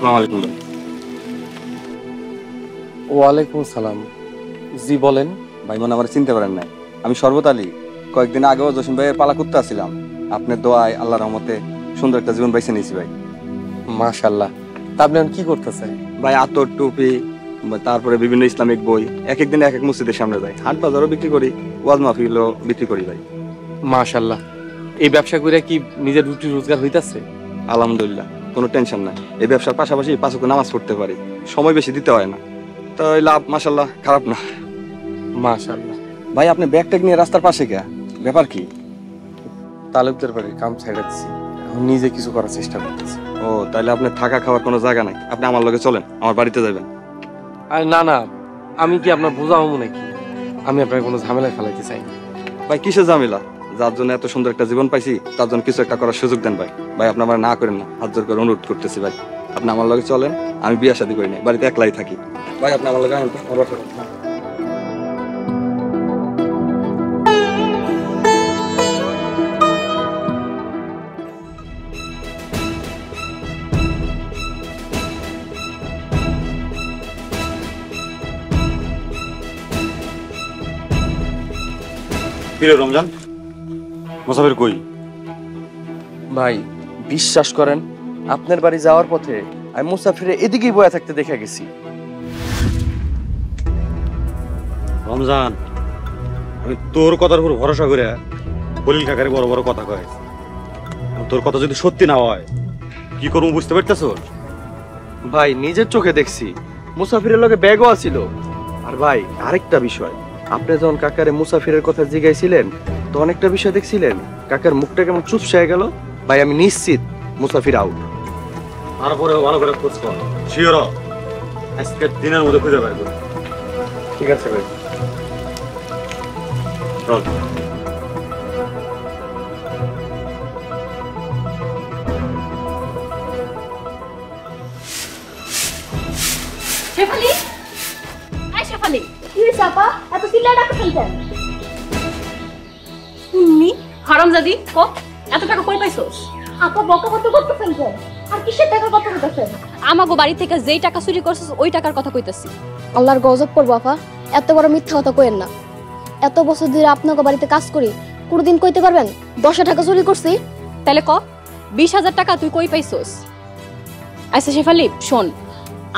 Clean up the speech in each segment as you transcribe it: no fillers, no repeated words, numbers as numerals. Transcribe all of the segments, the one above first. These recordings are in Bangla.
আসসালামু আলাইকুম। ওয়ালাইকুম সালাম। জি বলেন। ভাই মনে আমার চিনতে পারেন নাই, আমি শরবত আলী। কয়েকদিন আগেও জসিম ভাইয়ের পালা করতে আসছিলাম। আপনার দোয়ায় আল্লাহর রহমতে সুন্দর একটা জীবন বাইছে নিয়েছি ভাই। মাশাআল্লাহ। তা আপনি এখন কি করতেছেন? ভাই আতর টুপি, তারপরে বিভিন্ন ইসলামিক বই এক একদিন এক এক মসজিদের সামনে যাই, হাট বাজারও বিক্রি করি, ওয়াজ মাহফিলও বিক্রি করি ভাই। মাশাআল্লাহ। এই ব্যবসা করে কি নিজের রুটি রোজগার হইতাছে? আলহামদুলিল্লাহ, কোনো টেনশন নাই। এই ব্যবসার পাশাপাশি 5 ওয়াক্ত নামাজ পড়তে পারি, সময় বেশি দিতে হয় না, তো লাভ মাশাআল্লাহ, খারাপ না। মাশাআল্লাহ। ভাই আপনি ব্যাগ ট্যাগ নিয়ে রাস্তার পাশে কে, ব্যাপার কি? তালুকদার বাড়ির কাম ছেড়ে দিছি, এখন নিজে কিছু করার চেষ্টা করতেছি। ও তাহলে আপনার থাকা খাওয়ার কোনো জায়গা নাই, আপনি আমার লগে চলেন, আমার বাড়িতে যাবেন। আরে না না, আমি কি আপনার বোঝা হবো নাকি? আমি আপনার কোনো ঝামেলায় ফেলাইতে চাই না। ভাই কিসের ঝামেলা? যার জন্য এত সুন্দর একটা জীবন পাইছি তার জন্য কিছু একটা করার সুযোগ দেন ভাই। ভাই আপনি আমার না করেন না, হাত জোর করে অনুরোধ করতেছি ভাই, আপনি আমার লগে চলেন। আমি বিয়ে শাদী করি না, বাড়িতে একলাই থাকি। ভাই আপনি আমার লগে রমজান মোসাফির কই? ভাই বিশ্বাস করেন, আপনার বাড়ি যাওয়ার পথে আমি মুসাফিরে এদিকেই বয়া থাকতে দেখে গেছি। রমজান, আমি তোর কথার উপর ভরসা করে বলিল কাকারে বড় বড় কথা কয়, তোর কথা যদি সত্যি না হয় কি করবো বুঝতে পারতেছ? ভাই নিজের চোখে দেখছি, মুসাফিরের লগে ব্যাগও আছিল। আর ভাই আরেকটা বিষয়, আপনি যখন কাকারে মুসাফিরের কথা জিজ্ঞাসিলেন তো অনেকটা বিষয় দেখছিলেন, কাকার মুখটা কেমন চুপসায় গেল। ভাই আমি নিশ্চিত মুসাফির আউট। তারপরে ভালো করে খোঁজ কর, শিওর আজকের দিনের মধ্যে খুঁজে পাইব। ঠিক আছে ভাই, চল। শেফালি, আয় শেফালি। কি হইছে আপা? এত চিল্লায় ডাকতে ফেলতেন? তুমি হারামজাদি, কো এত টাকা কই পাইছস? আপা বকা বকা করতে ফেলতেন। আর কিসের টাকা কথা কইতাছেন? আমাগো বাড়ি থেকে যেই টাকা চুরি করছিস ওই টাকার কথা কইতাছি। আল্লাহর গজব করবো আপা, এত বড় মিথ্যা কথা কইেন না। এত বছর ধরে আপনাকে বাড়িতে কাজ করি, কোনদিন কইতে পারবেন 10 টাকা চুরি করছি? তাহলে ক 20,000 টাকা তুই কই পাইছস? আচ্ছা শেফালি শোন,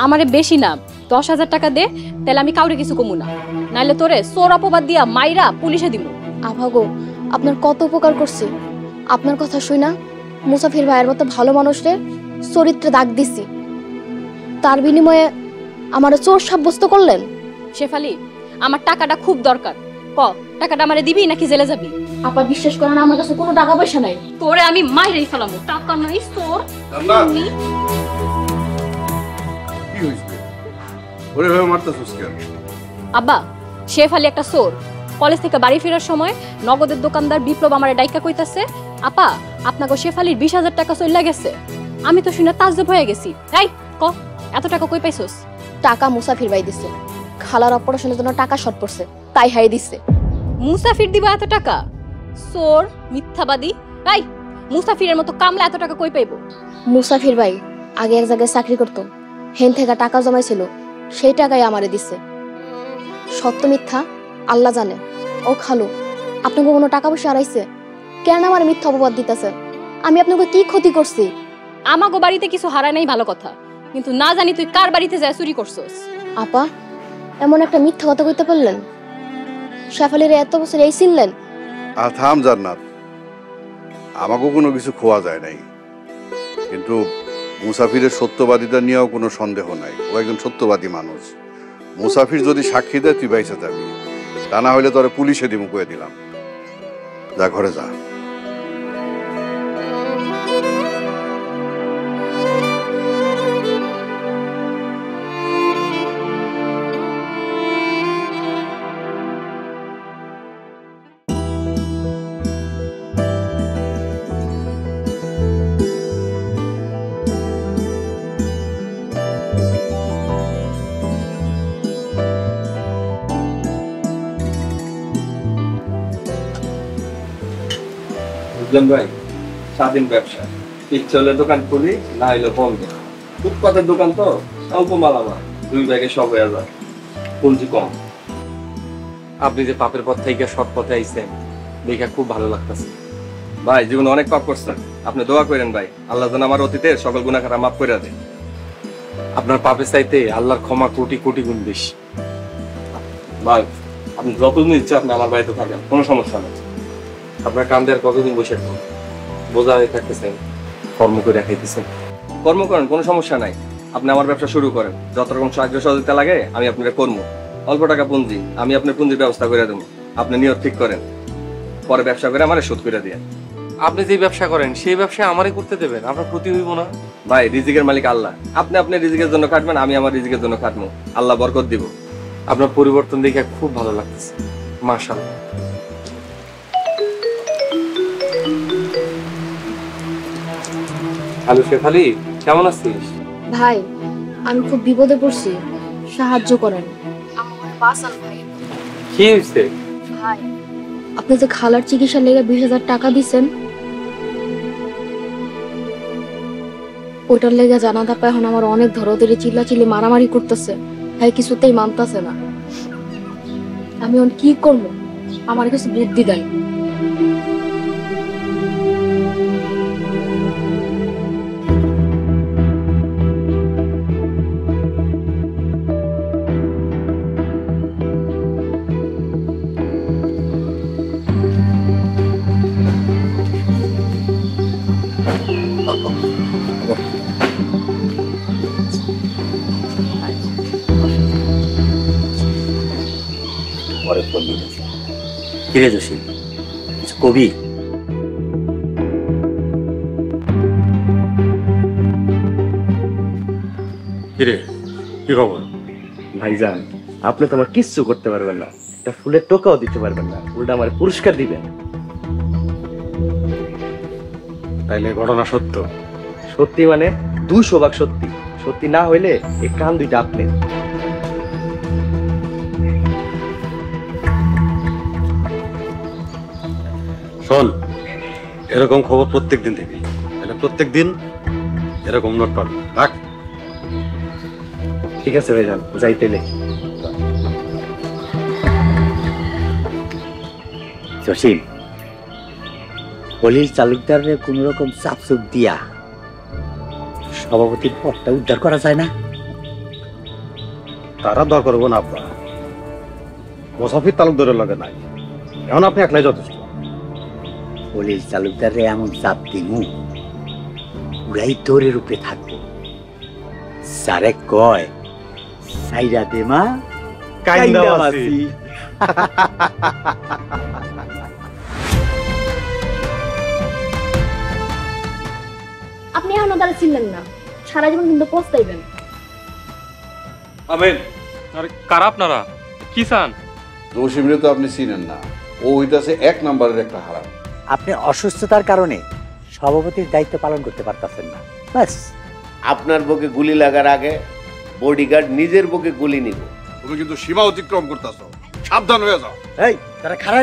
আমারে বেশি না 10,000 টাকা দে, তাহলে আমি কাউরে কিছু কমু না, নাইলে তোরে চোর অপবাদ দিয়া মাইরা পুলিশে দিমু। আভাগো আপনার কত উপকার করছি, আপনার কথা শুই না মুসাফির ভাইয়ের মতো ভালো মানুষরে চরিত্রে দাগ দিছি, তার বিনিময়ে আমারে চোর সাব্যস্ত করলেন। শেফালি আমার টাকাটা খুব দরকার, ক টাকাটা আমারে দিবি নাকি জেলে যাবি? আপা বিশ্বাস করেন আমার কাছে কোনো টাকা পয়সা নাই। তোরে আমি মাইরেই ফেলামু, টাকা নাই চোর। কি হইছে? ওরে ভাই মারতাছস কেন? আব্বা শেফালি একটা চোর। কলেজ থেকে বাড়ি ফেরার সময় নগদের দোকানদার বিপ্লব আমারে ডাইকা কইতাছে, আপা আপনাকে শেফালির 20,000 টাকা চইলা গেছে। আমি তো শুনে তাজ্জব হয়ে গেছি। এই ক এত টাকা কই পাইছস? টাকা মুসাফির ভাই দিছে, খালার অপারেশনের জন্য টাকা শর্ট পড়ছে তাই হাই দিছে। মুসাফির দিবা এত টাকা? চোর, মিথ্যাবাদী। এই মুসাফিরের মতো কামলা এত টাকা কই পাইবো? মুসাফির ভাই আগে এক জায়গায় চাকরি করতো, হেন থেকে টাকা জমাইছিল, সেই টাকাই আমারে দিছে। সত্য মিথ্যা আল্লাহ জানে। ও খালু, আপনাকে কোনো টাকা পয়সা হারাইছে? কেন আমার মিথ্যা অপবাদ দিতেছে? আমি আপনাকে কি ক্ষতি করছি? আমাগো বাড়িতে কিছু হারায় নাই ভালো কথা, কিন্তু না জানি তুই কার বাড়িতে যায় চুরি করছস। আপা এমন একটা মিথ্যা কথা কইতে পারলেন? শেফালির এত বছর এই চিনলেন? আর থাম জান্নাত, আমাকেও কোনো কিছু খোয়া যায় নাই, কিন্তু মুসাফিরের সত্যবাদিতা নিয়েও কোনো সন্দেহ নাই। ও একজন সত্যবাদী মানুষ। মুসাফির যদি সাক্ষী দেয় তুই বাইসা যাবি, তা না হইলে তোরে পুলিশে দিমু কয়ে দিলাম। যা ঘরে যা। বুঝলেন ভাই, স্বাধীন ব্যবসা, ইচ্ছে হলে দোকান খুলি, না হইলে বন্ধ। ফুটপাতের দোকান তো অল্প মাল আমার, 2 ব্যাগে সব হয়ে যায়, পুঁজি কম। আপনি যে পাপের পথ থেকে সৎ পথে আইছেন দেখে খুব ভালো লাগতেছে। ভাই জীবনে অনেক পাপ করছেন, আপনি দোয়া করেন ভাই, আল্লাহ যেন আমার অতীতের সকল গুনাহ খাতা মাফ করে দেন। আপনার পাপের চাইতে আল্লাহর ক্ষমা কোটি কোটি গুণ বেশি। ভাই আপনি যতদিন ইচ্ছা আপনি আমার বাড়িতে থাকেন, কোনো সমস্যা নেই। আপনার কান্দে আর কতদিন বসে থাকবেন? বোঝা হয়ে থাকতেছেন, কর্ম করে খাইতেছেন। কর্ম করেন, কোনো সমস্যা নাই। আপনি আমার ব্যবসা শুরু করেন, যত রকম সাহায্য সহযোগিতা লাগে আমি আপনার কর্ম। অল্প টাকা পুঁজি, আমি আপনার পুঁজির ব্যবস্থা করে দেবো। আপনি নিয়ত ঠিক করেন, পরে ব্যবসা করে আমার শোধ করে দিয়ে। আপনি যে ব্যবসা করেন সেই ব্যবসা আমারই করতে দেবেন, আপনার ক্ষতি হইব না? ভাই রিজিকের মালিক আল্লাহ, আপনি আপনার রিজিকের জন্য খাটবেন, আমি আমার রিজিকের জন্য খাটবো, আল্লাহ বরকত দিব। আপনার পরিবর্তন দেখে খুব ভালো লাগতেছে, মাশাআল্লাহ। হ্যালো শেফালি, কেমন আছিস? ভাই আমি খুব বিপদে পড়ছি, সাহায্য করেন আমাকে, বাঁচান ভাই। কি হয়েছে? ভাই আপনি যে খালার চিকিৎসার লেগে 20,000 টাকা দিছেন, ওটার লেগে জানাদা পায় এখন আমার অনেক ধরোধরি চিল্লাচিল্লি মারামারি করতেছে, ভাই কিছুতেই মানতেছে না। আমি এখন কি করব, আমার কিছু বুদ্ধি দেন। পরে ফোন দিতেছি। কিরে জসিম, কবি কিরে, কি খবর? ভাইজান আপনি তো আমার কিচ্ছু করতে পারবেন না, একটা ফুলের টোকাও দিতে পারবেন না, উল্টা আমার পুরস্কার দিবেন। তাইলে ঘটনা সত্য? সত্যি মানে 200 ভাগ সত্যি। সত্যি না হইলে এই কান দুইটা আপনি। শোন, এরকম খবর প্রত্যেক দিন দেখবি, তাহলে প্রত্যেক দিন এরকম নোট পাবি। রাখ। ঠিক আছে ভাইজান, যাইতেলে। জসিম, হলির তালুকদারের কোন রকম চাপচুপ দিয়া সভাপতির পদটা উদ্ধার করা যায় না? তারা দর করবো না আব্বা, মুসাফির তালুকদারের লগে নাই, এখন আপনি একলাই যথেষ্ট। হলির তালুকদারে এমন চাপ দিমু পুরাই দৌড়ের উপরে থাকবে। সারে কয় সাইরা দে মা, কাইন্দা মাসি। আপনি এখন তারা ছিলেন না, সারা জীবন কিন্তু পস্তাইবেন। আবেন, আরে কারা আপনারা? কি চান? জসিমরে তো আপনি চিনেন না, ও হইতাছে 1 নম্বরের একটা হারাম। আপনি অসুস্থতার কারণে সভাপতির দায়িত্ব পালন করতে পারতেছেন না, বাস। আপনার বুকে গুলি লাগার আগে বডিগার্ড নিজের বুকে গুলি নিব। তুমি কিন্তু সীমা অতিক্রম করতেছো, সাবধান হয়ে যাও। এই তারা খারাপ